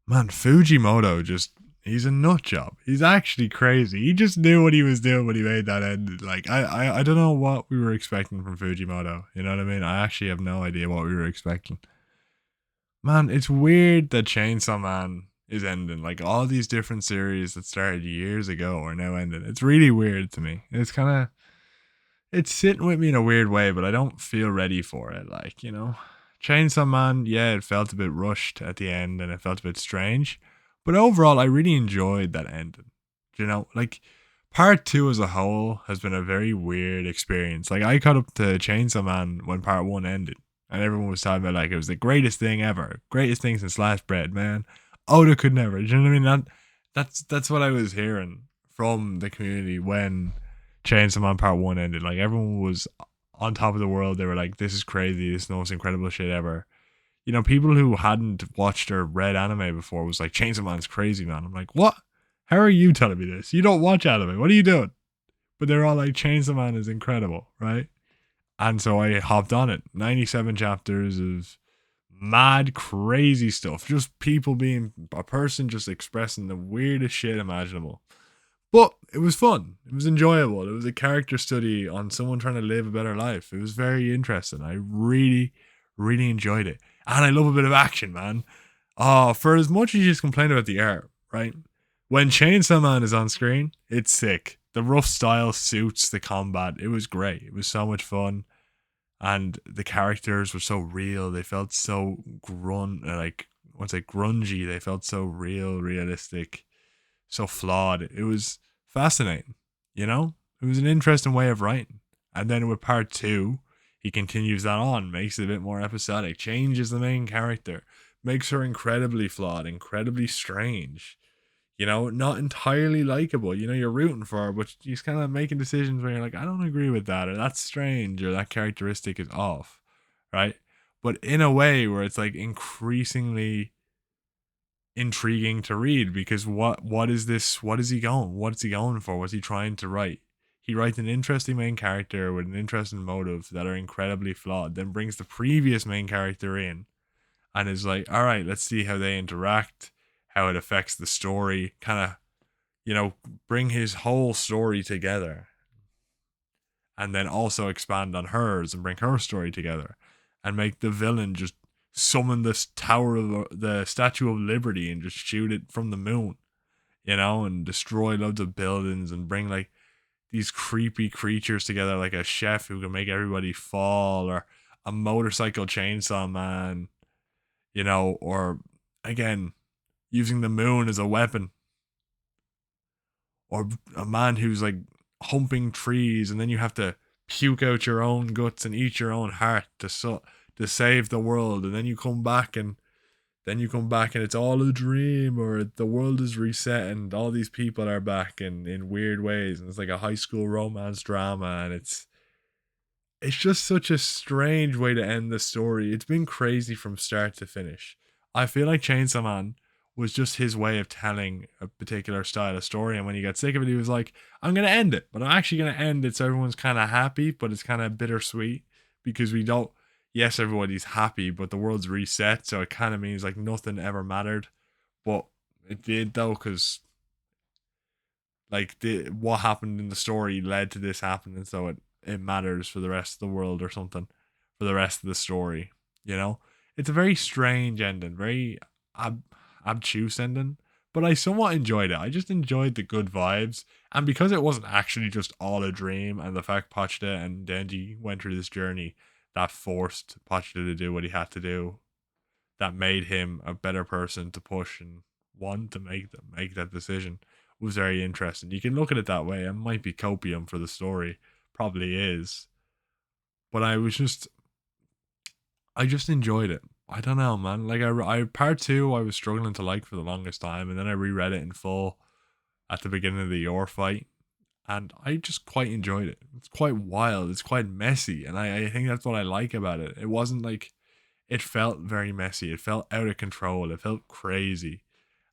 Man, Fujimoto just he's a nut job. He's actually crazy. He just knew what he was doing when he made that end. Like I don't know what we were expecting from Fujimoto. You know what I mean? I actually have no idea what we were expecting. Man, it's weird that Chainsaw Man is ending. Like all these different series that started years ago are now ending. It's really weird to me. It's sitting with me in a weird way, but I don't feel ready for it. Like, Chainsaw Man, yeah, it felt a bit rushed at the end and it felt a bit strange. But overall, I really enjoyed that ending. Like part two as a whole has been a very weird experience. Like I caught up to Chainsaw Man when part one ended. And everyone was talking about like it was the greatest thing ever. Greatest thing since sliced bread, man. Oda could never. Do you know what I mean? That's what I was hearing from the community when Chainsaw Man Part One ended. Like everyone was on top of the world. They were like, "This is crazy. This is the most incredible shit ever." People who hadn't watched or read anime before was like, "Chainsaw Man's crazy, man." I'm like, "What? How are you telling me this? You don't watch anime. What are you doing?" But they're all like, "Chainsaw Man is incredible, right?" And so I hopped on it. 97 chapters of mad, crazy stuff. Just people being a person, just expressing the weirdest shit imaginable. But it was fun. It was enjoyable. It was a character study on someone trying to live a better life. It was very interesting. I really, really enjoyed it. And I love a bit of action, man. Oh, for as much as you just complain about the art, right? When Chainsaw Man is on screen, it's sick. The rough style suits the combat. It was great. It was so much fun. And the characters were so real. They felt so what's it, grungy. They felt so real, realistic, so flawed. It was fascinating, you know? It was an interesting way of writing. And then with part two, he continues that on, makes it a bit more episodic, changes the main character, makes her incredibly flawed, incredibly strange. Not entirely likable. You're rooting for her, but she's kind of making decisions where you're like, I don't agree with that, or that's strange, or that characteristic is off, right? But in a way where it's like increasingly intriguing to read because what is this? What is he going? What's he going for? What's he trying to write? He writes an interesting main character with an interesting motive that are incredibly flawed, then brings the previous main character in and is like, all right, let's see how they interact, how it affects the story, kind of, bring his whole story together and then also expand on hers and bring her story together and make the villain just summon this tower of the Statue of Liberty and just shoot it from the moon, and destroy loads of buildings and bring like these creepy creatures together like a chef who can make everybody fall or a motorcycle chainsaw man, or again using the moon as a weapon or a man who's like humping trees and then you have to puke out your own guts and eat your own heart to save the world and then you come back and it's all a dream or the world is reset and all these people are back in weird ways and it's like a high school romance drama and it's just such a strange way to end the story. It's been crazy from start to finish. I feel like Chainsaw Man was just his way of telling a particular style of story. And when he got sick of it, he was like, I'm going to end it, but I'm actually going to end it so everyone's kind of happy, but it's kind of bittersweet because we don't, yes, everybody's happy, but the world's reset. So it kind of means like nothing ever mattered. But it did though, because like what happened in the story led to this happening. So it matters for the rest of the world or something for the rest of the story. You know, it's a very strange ending, very ob- obtuse ending, but I somewhat enjoyed it. I just enjoyed the good vibes, and because it wasn't actually just all a dream, and the fact Pochita and Denji went through this journey that forced Pochita to do what he had to do, that made him a better person to push and want to make that decision was very interesting. You can look at it that way. It might be copium for the story, probably is, but I just enjoyed it. I don't know, man. Like I part two, I was struggling to like for the longest time, and then I reread it in full at the beginning of the Yor fight, and I just quite enjoyed it. It's quite wild. It's quite messy, and I think that's what I like about it. It wasn't like it felt very messy. It felt out of control. It felt crazy,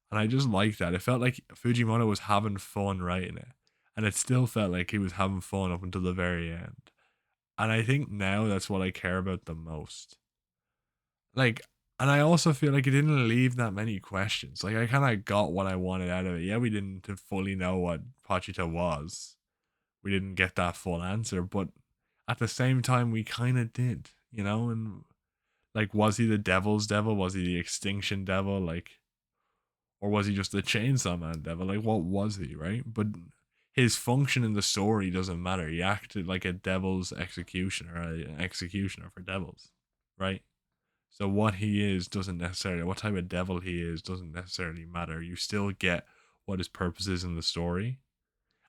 and I just liked that. It felt like Fujimoto was having fun writing it, and it still felt like he was having fun up until the very end. And I think now that's what I care about the most. Like And I also feel like it didn't leave that many questions. Like I kind of got what I wanted out of it. Yeah, we didn't fully know what Pachita was. We didn't get that full answer, but at the same time, we kind of did, you know. And like, was he the Devil's Devil? Was he the Extinction Devil? Like, or was he just the Chainsaw Man Devil? Like, what was he, right? But his function in the story doesn't matter. He acted like a devil's executioner, an executioner for devils, right? So what he is doesn't necessarily, what type of devil he is doesn't necessarily matter. You still get what his purpose is in the story.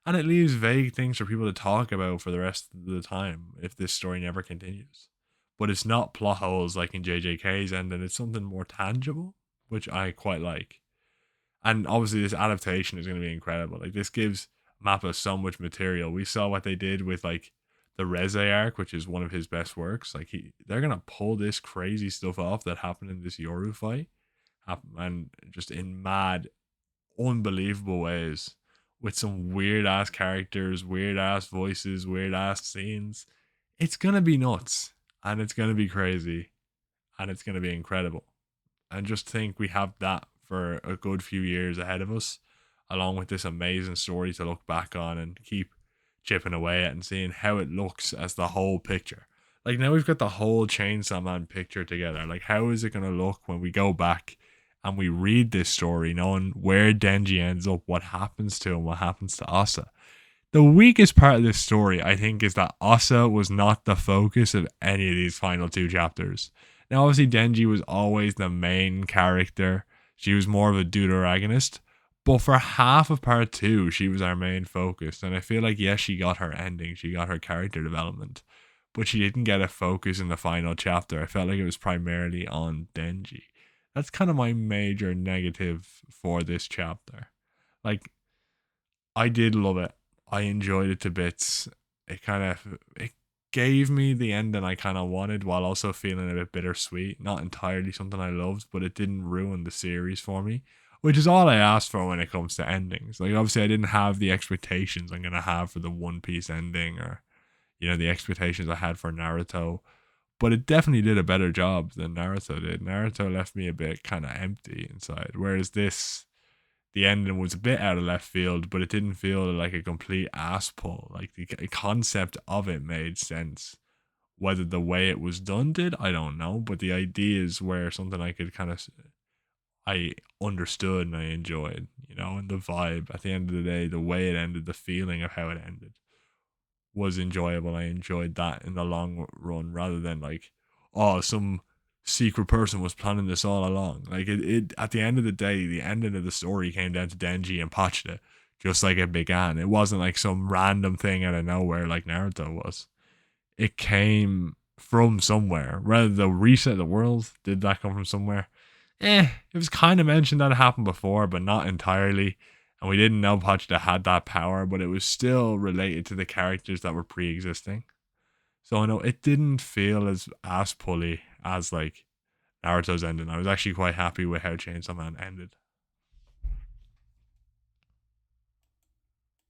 And it leaves vague things for people to talk about for the rest of the time if this story never continues. But it's not plot holes like in JJK's ending, it's something more tangible, which I quite like. And obviously this adaptation is going to be incredible. Like this gives Mappa so much material. We saw what they did with like the Reze arc, which is one of his best works. Like they're gonna pull this crazy stuff off that happened in this Yoru fight, and just in mad, unbelievable ways, with some weird ass characters, weird ass voices, weird ass scenes. It's gonna be nuts, and it's gonna be crazy, and it's gonna be incredible. And just think we have that for a good few years ahead of us, along with this amazing story to look back on and keep chipping away at and seeing how it looks as the whole picture. Like now we've got the whole Chainsaw Man picture together. Like how is it going to look when we go back and we read this story, knowing where Denji ends up, what happens to him, what happens to Asa? The weakest part of this story, I think, is that Asa was not the focus of any of these final two chapters. Now, obviously, Denji was always the main character. She was more of a deuteragonist. But for half of part two, she was our main focus. And I feel like, yes, she got her ending. She got her character development. But she didn't get a focus in the final chapter. I felt like it was primarily on Denji. That's kind of my major negative for this chapter. Like, I did love it. I enjoyed it to bits. It gave me the ending I kind of wanted while also feeling a bit bittersweet. Not entirely something I loved, but it didn't ruin the series for me, which is all I asked for when it comes to endings. Like obviously I didn't have the expectations I'm gonna have for the One Piece ending, or the expectations I had for Naruto. But it definitely did a better job than Naruto did. Naruto left me a bit kind of empty inside, whereas this, the ending was a bit out of left field, but it didn't feel like a complete ass pull. Like the concept of it made sense. Whether the way it was done did, I don't know. But the ideas were something I could kind of, I understood and I enjoyed, and the vibe at the end of the day, the way it ended, the feeling of how it ended was enjoyable. I enjoyed that in the long run rather than like, oh, some secret person was planning this all along. Like it at the end of the day, the ending of the story came down to Denji and Pachita, just like it began. It wasn't like some random thing out of nowhere like Naruto was. It came from somewhere. Rather the reset of the world, did that come from somewhere? It was kind of mentioned that it happened before, but not entirely. And we didn't know Pachita had that power, but it was still related to the characters that were pre-existing. So I know it didn't feel as ass pully as like Naruto's ending. I was actually quite happy with how Chainsaw Man ended.